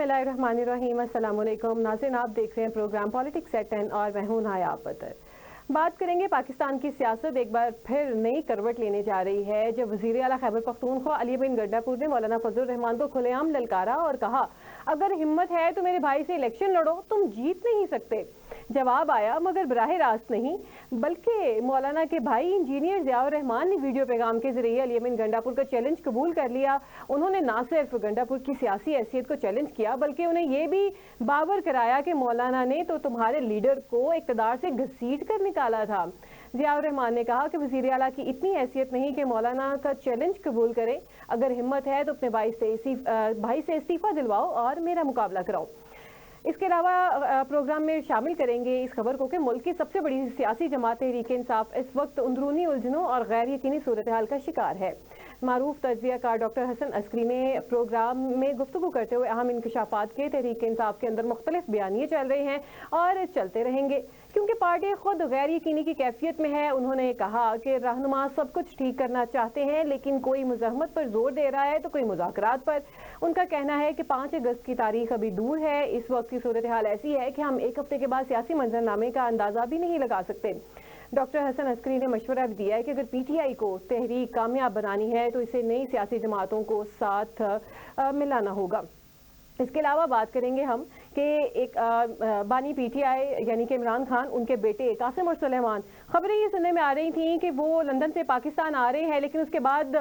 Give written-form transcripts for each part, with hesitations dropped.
बिस्मिल्लाहिर्रहमानिर्रहीम। अस्सलाम वालेकुम नाज़रीन, आप देख रहे हैं प्रोग्राम पॉलिटिक्स एट 10 और मैं हूं नाया पतर। बात करेंगे पाकिस्तान की सियासत एक बार फिर नई करवट लेने जा रही है जब वज़ीर आला खैबर पख्तूनख्वा अली बिन गंडापुर ने मौलाना फजलुर रहमान को खुलेआम ललकारा और कहा, अगर हिम्मत है तो मेरे भाई से इलेक्शन लड़ो, तुम जीत नहीं सकते। जवाब आया मगर बराह रास्त नहीं, बल्कि मौलाना के भाई इंजीनियर ज़ियाउर रहमान ने वीडियो पैगाम के जरिए अली बिन गंडापुर का चैलेंज कबूल कर लिया। उन्होंने ना सिर्फ गंडापुर की सियासी हैसियत को चैलेंज किया बल्कि उन्हें यह भी बावर कराया कि मौलाना ने तो तुम्हारे लीडर को इक़्तिदार से घसीट कर निकाला था। ज़ियाउर रहमान ने कहा कि वज़ीर आला की इतनी हैसियत नहीं कि मौलाना का चैलेंज कबूल करें, अगर हिम्मत है तो अपने भाई से इस्तीफ़ा दिलवाओ और मेरा मुकाबला कराओ। इसके अलावा प्रोग्राम में शामिल करेंगे इस खबर को कि मुल्क की सबसे बड़ी सियासी जमात तहरीक इंसाफ इस वक्त अंदरूनी उलझनों और गैर यकीनी सूरत हाल का शिकार है। मारूफ तज्ज़ियाकार डॉक्टर हसन अस्करी ने प्रोग्राम में गुफ्तगू करते हुए अहम इंकशाफात के तहरीक इंसाफ के अंदर मुख्तलिफ बयानिए चल रहे हैं और चलते रहेंगे क्योंकि पार्टी खुद गैर यकीनी की कैफियत में है। उन्होंने कहा कि रहनुमा सब कुछ ठीक करना चाहते हैं लेकिन कोई मुज़ाहमत पर जोर दे रहा है तो कोई मुज़ाकरात पर। उनका कहना है कि 5 अगस्त की तारीख अभी दूर है। इस वक्त की सूरत हाल ऐसी है कि हम एक हफ्ते के बाद सियासी मंजरनामे का अंदाज़ा भी नहीं लगा सकते। डॉक्टर हसन अस्करी ने मशवरा भी दिया है कि अगर पीटीआई को तहरीक कामयाब बनानी है तो इसे नई सियासी जमातों को साथ मिलाना होगा। इसके अलावा बात करेंगे हम कि एक बानी पीटीआई यानी कि इमरान खान, उनके बेटे कासिम और सुलेमान, खबरें ये सुनने में आ रही थी कि वो लंदन से पाकिस्तान आ रहे हैं, लेकिन उसके बाद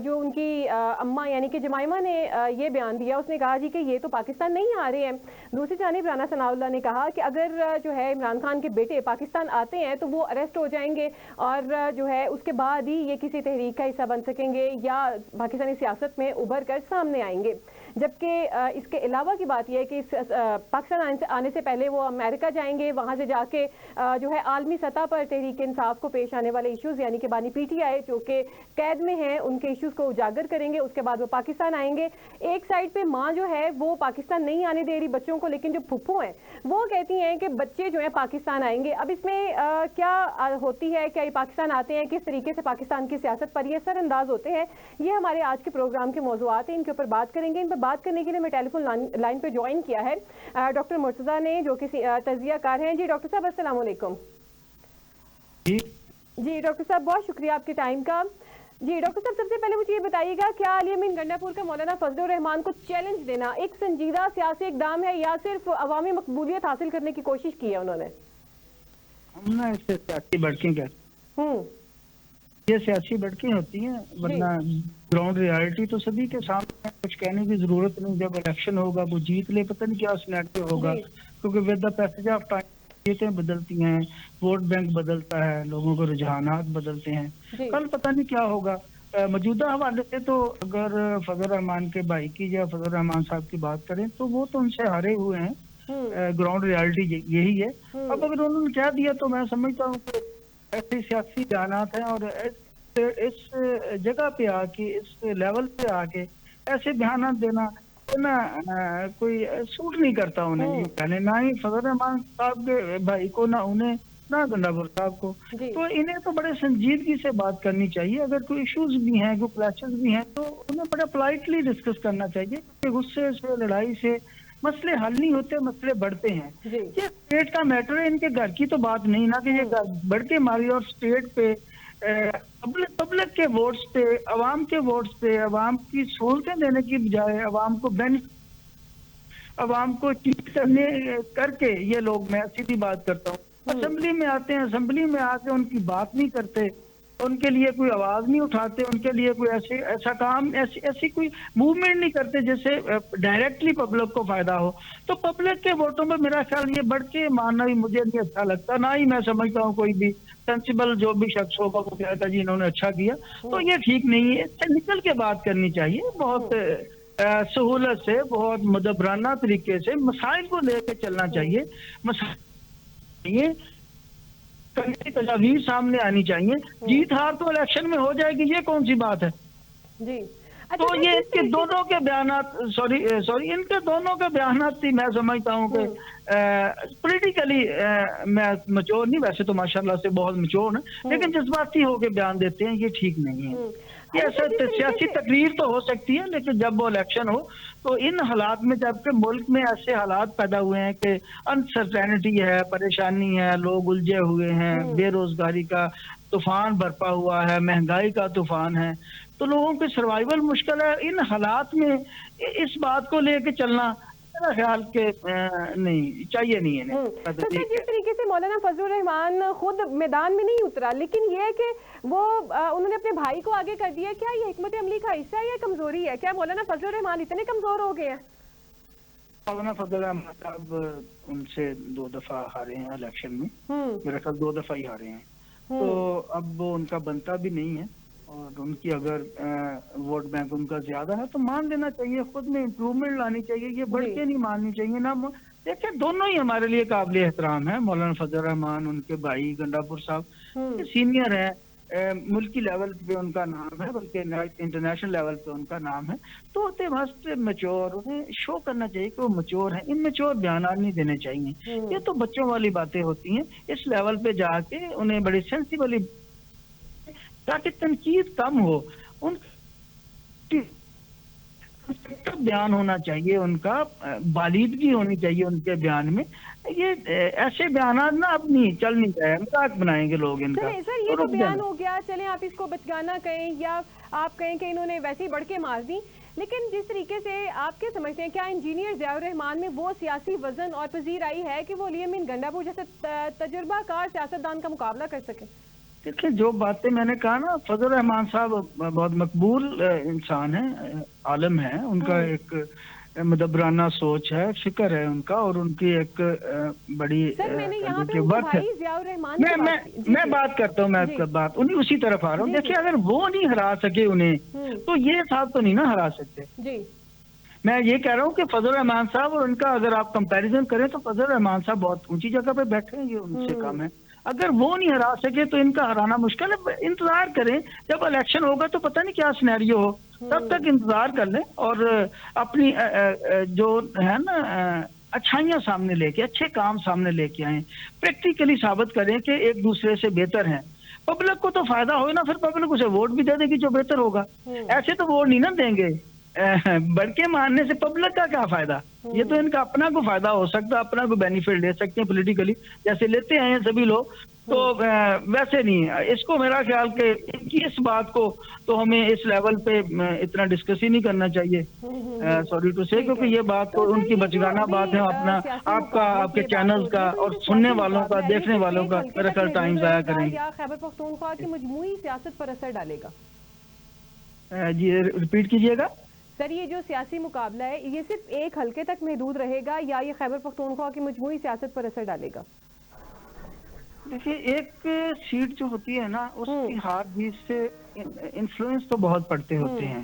जो उनकी अम्मा यानी कि जमाइमा ने ये बयान दिया, उसने कहा जी कि ये तो पाकिस्तान नहीं आ रहे हैं। दूसरी जानिब राना सनाउल्लाह ने कहा कि अगर जो है इमरान खान के बेटे पाकिस्तान आते हैं तो वो अरेस्ट हो जाएंगे और जो है उसके बाद ही ये किसी तहरीक का हिस्सा बन सकेंगे या पाकिस्तानी सियासत में उभर कर सामने आएंगे। जबकि इसके अलावा की बात यह है कि पाकिस्तान आने से पहले वो अमेरिका जाएंगे, वहाँ से जाके जो है आलमी सतह पर तहरीक इंसाफ को पेश आने वाले इश्यूज़ यानी कि बानी पीटीआई जो कि कैद में हैं उनके इश्यूज़ को उजागर करेंगे। उसके बाद वो पाकिस्तान आएंगे। एक साइड पे माँ जो है वो पाकिस्तान नहीं आने दे रही बच्चों को, लेकिन जो फुप्पो हैं वो कहती हैं कि बच्चे जो है पाकिस्तान आएंगे। अब इसमें क्या होती है, क्या ये पाकिस्तान आते हैं, किस तरीके से पाकिस्तान की सियासत पर ये असरअंदाज होते हैं, ये हमारे आज के प्रोग्राम के मौज़ूआत हैं। इनके ऊपर बात करेंगे। इन पर बात करने के लिए मैं टेलीफोन लाइन पे ज्वाइन किया है डॉक्टर मुर्तज़ा ने, जो कि तज्ज़ियाकार हैं। जी डॉक्टर साहब अस्सलाम वालेकुम। जी डॉक्टर साहब बहुत शुक्रिया आपके टाइम का। जी डॉक्टर साहब, सबसे पहले मुझे ये बताइएगा, क्या अली बिन गंडापुर का मौलाना फजलुर रहमान को चैलेंज देना एक संजीदा सियासी इक़दाम है या सिर्फ अवामी मकबूलियत हासिल करने की कोशिश की है उन्होंने? हमने इससे सियासी भड़कें कहते, ये सियासी भड़कें होती हैं, वरना ग्राउंड रियलिटी तो सभी के सामने, कुछ कहने की जरूरत नहीं। जब इलेक्शन होगा वो जीत ले, पता नहीं क्या सिनेरियो होगा, क्योंकि with the passage of time चीजें बदलती हैं, वोट बैंक बदलता है, लोगों के रुझानात बदलते हैं। कल पता नहीं क्या होगा। मौजूदा हवाले से तो अगर फजल रहमान के भाई की या फजल रहमान साहब की बात करें तो वो तो उनसे हारे हुए हैं। ग्राउंड रियलिटी यही है। अब अगर उन्होंने क्या दिया तो मैं समझता हूँ कि ऐसे सियासी बयानात हैं और इस जगह पे आके, इस लेवल पे आके ऐसे बयानात देना ना कोई सूट नहीं करता उन्हें। पहले ना ही फजल रहमान साहब के भाई को, ना उन्हें, ना गंडापुर साहब को। तो इन्हें तो बड़े संजीदगी से बात करनी चाहिए। अगर कोई इश्यूज भी हैं, कोई क्लैशेस भी हैं, तो उन्हें बड़ा पोलाइटली डिस्कस करना चाहिए, क्योंकि गुस्से से, लड़ाई से मसले हल नहीं होते, मसले बढ़ते हैं। ये स्टेट का मैटर है, इनके घर की तो बात नहीं ना कि ये बढ़ के मारी। और स्टेट पे पब्लिक के वोट्स पे, अवाम के वोट्स पे, अवाम की सहूलतें देने की बजाय अवाम को चीट करके ये लोग, मैं सीधी बात करता हूँ, असेंबली में आते हैं, असेंबली में आके उनकी बात नहीं करते, उनके लिए कोई आवाज नहीं उठाते, उनके लिए कोई ऐसा काम, ऐसी कोई मूवमेंट नहीं करते जिससे डायरेक्टली पब्लिक को फायदा हो। तो पब्लिक के वोटों में मेरा ख्याल ये बढ़ के मानना भी मुझे नहीं अच्छा लगता। ना ही मैं समझता हूँ कोई भी सेंसिबल जो भी शख्स होगा वो कहता जी इन्होंने अच्छा किया, तो ये ठीक नहीं है। इससे निकल के बात करनी चाहिए, बहुत सहूलत से, बहुत मुदब्बराना तरीके से मसाइल को लेकर चलना चाहिए। मसाइल तजावीज सामने आनी चाहिए। जीत हार तो इलेक्शन में हो जाएगी, ये कौन सी बात है जी। तो ये इनके दोनों के बयानात, सॉरी इनके दोनों के बयानात थी, मैं समझता हूँ कि पॉलिटिकली मैं मचोर नहीं, वैसे तो माशाल्लाह से बहुत मचोर है, लेकिन जज्बाती होकर बयान देते हैं, ये ठीक नहीं है। ये ऐसा सियासी तकरीर तो हो सकती है, लेकिन जब वो इलेक्शन हो तो इन हालात में, जबकि मुल्क में ऐसे हालात पैदा हुए हैं कि अनसर्टेनिटी है, परेशानी है, लोग उलझे हुए हैं, बेरोजगारी का तूफान बरपा हुआ है, महंगाई का तूफान है, तो लोगों की सर्वाइवल मुश्किल है। इन हालात में इस बात को लेके चलना मेरा ख्याल के नहीं चाहिए, नहीं है। तो जिस तरीके से मौलाना फजलुर रहमान खुद मैदान में नहीं उतरा, लेकिन ये है कि वो उन्होंने अपने भाई को आगे कर दिया, क्या ये हिकमत अमली का हिस्सा है या कमजोरी है? क्या मौलाना फजलुर रहमान इतने कमजोर हो गए हैं? मौलाना फजलुर रहमान साहब उनसे 2 दफा हारे हैं इलेक्शन में, मेरा ख्याल 2 दफा ही हारे हैं, तो अब वो उनका बनता भी नहीं है, और उनकी अगर वोट बैंक उनका ज्यादा है तो मान लेना चाहिए, खुद में इम्प्रूवमेंट लानी चाहिए, ये बढ़ के नहीं माननी चाहिए ना। देखिए दोनों ही हमारे लिए काबिल एहतराम है, मौलाना फजल रहमान, उनके भाई गंडापुर साहब सीनियर है, मुल्की लेवल पे उनका नाम है, बल्कि इंटरनेशनल लेवल पे उनका नाम है, तो होते मस्त मैच्योर, उन्हें शो करना चाहिए कि वो मैच्योर है, इनमेच्योर बयान नहीं देने चाहिए। ये तो बच्चों वाली बातें होती हैं, इस लेवल पे जाके उन्हें बड़ी सेंसिबली, ताकि तनकीद कम हो, उन बयान होना चाहिए, उनका बालिदगी होनी चाहिए उनके बयान में। ये ऐसे बयान ना अब नहीं चल नहीं जाए, मजाक बनाएंगे लोग इनका। सर ये तो बयान हो गया, चले आप इसको बचगाना कहें या आप कहें कि इन्होंने वैसे ही बढ़ के मार दी, लेकिन जिस तरीके से आप क्या समझते हैं, क्या इंजीनियर ज़ियाउर रहमान में वो सियासी वजन और पजीर आई है कि वो अली अमीन गंडापुर जैसे तजुर्बाकार सियासतदान का मुकाबला कर सके? देखिए जो बातें मैंने कहा ना, फजल रहमान साहब बहुत मकबूल इंसान है, आलम है, उनका एक मुदब्बराना सोच है, फिक्र है उनका, और उनकी एक बड़ी वर्थ है। मैं बात करता हूँ, मैं बात उन्हीं उसी तरफ आ रहा हूँ। देखिए अगर वो नहीं हरा सके उन्हें, तो ये साहब तो नहीं ना हरा सकते। मैं ये कह रहा हूँ कि फजल रहमान साहब और उनका अगर आप कंपैरिजन करें तो फजल रहमान साहब बहुत ऊंची जगह पे बैठे हैं, ये उनसे कम है। अगर वो नहीं हरा सके तो इनका हराना मुश्किल है। इंतजार करें, जब इलेक्शन होगा तो पता नहीं क्या सिनेरियो हो, तब तक इंतजार कर लें और अपनी जो है ना अच्छाइयाँ सामने लेके, अच्छे काम सामने लेके आए, प्रैक्टिकली साबित करें कि एक दूसरे से बेहतर हैं। पब्लिक को तो फायदा हो ना, फिर पब्लिक उसे वोट भी दे देगी जो बेहतर होगा। ऐसे तो वोट नहीं ना देंगे, बढ़ के मानने से पब्लिक का क्या फायदा? ये तो इनका अपना को फायदा हो सकता है, अपना को बेनिफिट ले सकते हैं पॉलिटिकली, जैसे लेते हैं सभी लोग, तो वैसे नहीं। इसको मेरा ख्याल के इस बात को तो हमें इस लेवल पे इतना डिस्कस ही नहीं करना चाहिए, सॉरी टू से, क्योंकि ये बात तो उनकी बचगाना बात है, अपना आपका, आपके चैनल का और सुनने वालों का, देखने वालों का मेरा ख्याल टाइम जाया करेंगे। खैबर पख्तूनख्वा की मजमूई सियासत पर असर डालेगा? जी रिपीट कीजिएगा सर। ये जो सियासी मुकाबला है, ये सिर्फ एक हलके तक महदूद रहेगा या ये खैबर पख्तूनख्वा की मजमूई सियासत पर असर डालेगा? देखिए एक सीट जो होती है ना, उसकी हार जीत से इन्फ्लुएंस तो बहुत पड़ते होते हैं,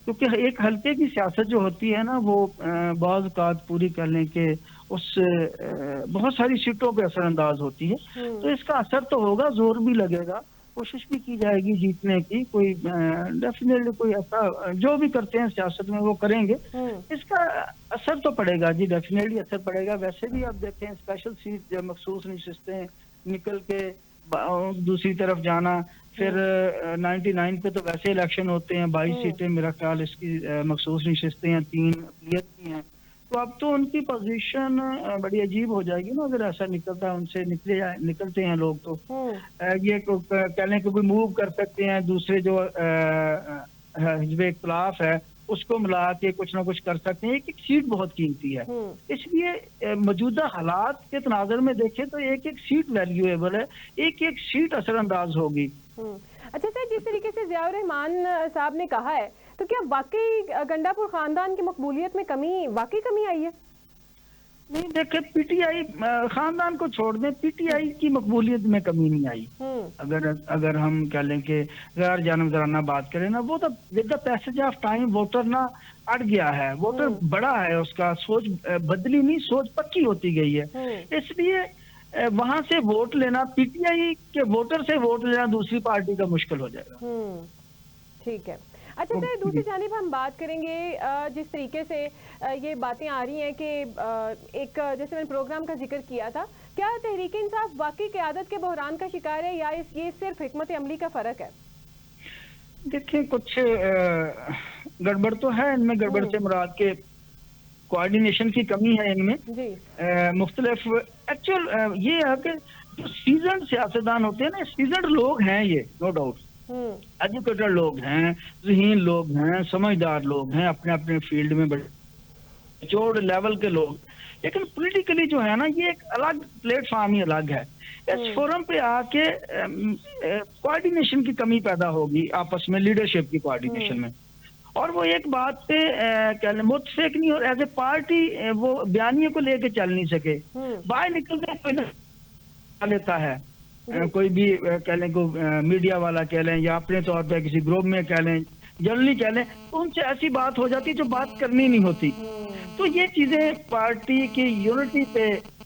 क्योंकि एक हल्के की सियासत जो होती है ना, वो बाज़ औक़ात पूरी करने के उस बहुत सारी सीटों पे असरअंदाज होती है। तो इसका असर तो होगा, जोर भी लगेगा, कोशिश भी की जाएगी जीतने की, कोई डेफिनेटली कोई ऐसा जो भी करते हैं सियासत में वो करेंगे, इसका असर तो पड़ेगा जी, डेफिनेटली असर पड़ेगा। वैसे भी आप देखें स्पेशल सीट जब मखसूस नशिस्तें निकल के दूसरी तरफ जाना, फिर 99 पे तो वैसे इलेक्शन होते हैं, 22 सीटें मेरा ख्याल इसकी मखसूस नशिस्तें हैं, 3 अक़लियत की हैं, तो अब तो उनकी पोजीशन बड़ी अजीब हो जाएगी ना अगर ऐसा निकलता है, उनसे निकलते हैं लोग, तो ये कहने को भी मूव कर सकते हैं, दूसरे जो हिज़्ब इख्तिलाफ है उसको मिला के कुछ ना कुछ कर सकते हैं। एक एक सीट बहुत कीमती है, इसलिए मौजूदा हालात के तनाज़ुर में देखें तो एक एक सीट वैल्यूएबल है, एक एक सीट असरअंदाज होगी। अच्छा सर, जिस तरीके से ज़ियाउर रहमान साहब ने कहा है, तो क्या वाकई गंडापुर खानदान की मकबूलियत में वाकई कमी आई है? नहीं देखे, पीटीआई खानदान को छोड़ दें, पीटीआई की मकबूलियत में कमी नहीं आई। अगर हम कह लें कि गैर जानबदाराना बात करें ना, वो तो with the passage of time voter ना अड़ गया है, वोटर बड़ा है, उसका सोच बदली नहीं, सोच पक्की होती गई है, इसलिए वहां से वोट लेना, पीटीआई के वोटर से वोट लेना दूसरी पार्टी का मुश्किल हो जाएगा। ठीक है। अच्छा सर, दूसरी जानिब हम बात करेंगे, जिस तरीके से ये बातें आ रही हैं कि एक जैसे मैंने प्रोग्राम का जिक्र किया था, क्या तहरीक इंसाफ वाकई क़यादत के बहरान का शिकार है या ये सिर्फ हिकमत अमली का फ़र्क है? देखिए कुछ गड़बड़ तो है इनमें, गड़बड़ से मुराद के कोऑर्डिनेशन की कमी है इनमें। मुख्तलिफ एक्चुअल ये है कि जो सीजन सियासतदान होते हैं ना, सीजन लोग हैं ये, नो डाउट, एजुकेटेड लोग हैं, ज़हीन लोग हैं, समझदार लोग हैं, अपने अपने फील्ड में बड़े जोड़ लेवल के लोग, लेकिन पॉलिटिकली जो है ना ये एक अलग प्लेटफॉर्म ही अलग है। इस फोरम पे आके कोऑर्डिनेशन की कमी पैदा होगी आपस में, लीडरशिप की कोऑर्डिनेशन में, और वो एक बात पे कह लें मुतफिक नहीं, और एज ए पार्टी वो बयानिए को लेके चल नहीं सके, बाहर निकलते कोई लेता है, कोई भी कह लें को मीडिया वाला कह लें या अपने तौर पे किसी ग्रुप में कह लें, जनरली कह लें, तो उनसे ऐसी बात हो जाती जो बात करनी नहीं होती। तो ये चीजें पार्टी की यूनिटी पे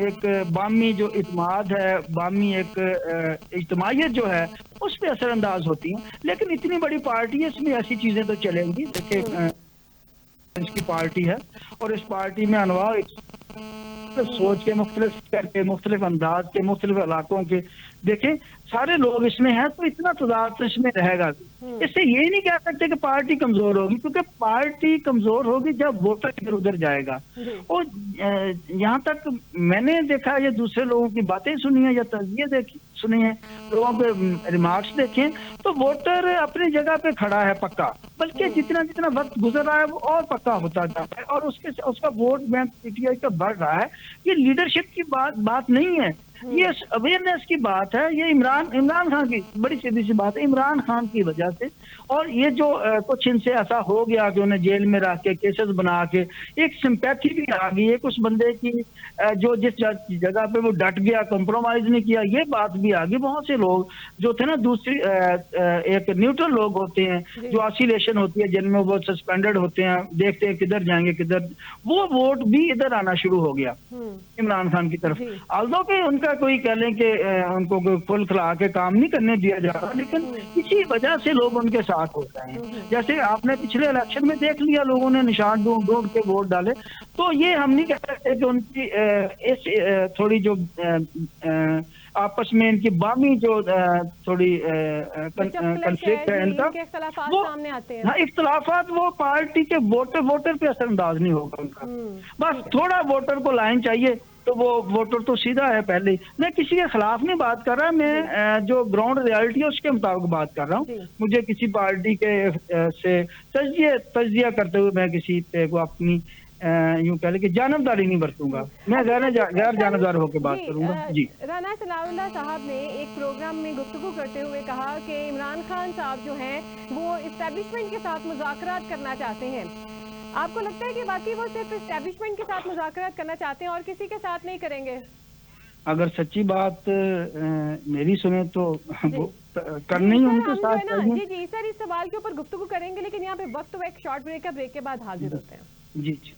एक बामी जो इत्माद है, बामी एक इज्तिमाइयत जो है, उस पर असरअंदाज होती हैं। लेकिन इतनी बड़ी पार्टी है, इसमें ऐसी चीजें तो चलेंगी। देखिए इसकी पार्टी है और इस पार्टी में अनवा सोच के मुख्तलिफ करके, मुख्तलिफ अंदाज के, मुख्तलिफ इलाकों के, देखें सारे लोग इसमें हैं, तो इतना तजाद तो इसमें रहेगा। इससे ये नहीं कह सकते कि पार्टी कमजोर होगी, क्योंकि पार्टी कमजोर होगी जब वोटर इधर उधर जाएगा। और यहाँ तक मैंने देखा, ये दूसरे लोगों की बातें सुनी है या तज़किये देखी सुनी है, लोगों के रिमार्क्स देखें, तो वोटर अपनी जगह पे खड़ा है पक्का, बल्कि जितना जितना वक्त गुजर रहा है वो और पक्का होता जाता है, और उसका वोट बैंक पीटीआई का बढ़ रहा है। ये लीडरशिप की बात नहीं है, ये अवेयरनेस की बात है। ये इमरान खान की बड़ी सीधी सी बात है, इमरान खान की वजह से, और ये जो कुछ इनसे ऐसा हो गया कि उन्हें जेल में रख के केसेस बना के एक सिंपैथी भी आ गई है उस बंदे की, जो जिस जगह पे वो डट गया, कॉम्प्रोमाइज नहीं किया, ये बात भी आ गई। बहुत से लोग जो थे ना, दूसरी एक न्यूट्रल लोग होते हैं, जो ऑसिलेशन होती है जिनमें वो सस्पेंडेड होते हैं, देखते हैं किधर जाएंगे किधर, वो वोट भी इधर आना शुरू हो गया इमरान खान की तरफ। आल्दो के उनका कोई कह लें कि उनको फुल खिला के काम नहीं करने दिया जा रहा, लेकिन इसी वजह से लोग उनके साथ हो रहे हैं। जैसे आपने पिछले इलेक्शन में देख लिया, लोगों ने निशान ढूंढ के वोट डाले, तो ये हम नहीं कह सकते कि उनकी इस थोड़ी जो आपस में इनकी बामी जो थोड़ी कंफ्लिक्ट है इनका, वो सामने आते हैं। हाँ, इख्तलाफात वो पार्टी के वोटर पे असरअंदाज नहीं होगा उनका। बस थोड़ा वोटर को लाइन चाहिए, तो वो वोटर तो सीधा है पहले ही। मैं किसी के खिलाफ नहीं बात कर रहा, मैं जो ग्राउंड रियलिटी है उसके मुताबिक बात कर रहा हूँ। मुझे किसी पार्टी के से तजिया करते हुए मैं किसी पे को अपनी यूं कह ले कि जानबदारी नहीं बरतूंगा, मैं गैर जानबदार होकर बात करूंगा। जी, राना सनाउल्लाह साहब ने एक प्रोग्राम में गुफ्तगू करते हुए कहा कि इमरान खान साहब जो हैं वो इस्टेब्लिशमेंट के साथ मुज़ाकरात करना चाहते हैं। आपको लगता है कि वाकई वो सिर्फ इस्टेब्लिशमेंट के साथ मुज़ाकरात करना चाहते हैं और किसी के साथ नहीं करेंगे? अगर सच्ची बात मेरी सुने तो वो करनी ही उनके साथ चाहिए। जी जी सर, इस सवाल के ऊपर गुफ्तगू करेंगे, लेकिन यहाँ पे वक्त एक शॉर्ट ब्रेक है, ब्रेक के बाद हाजिर होते हैं। जी जी।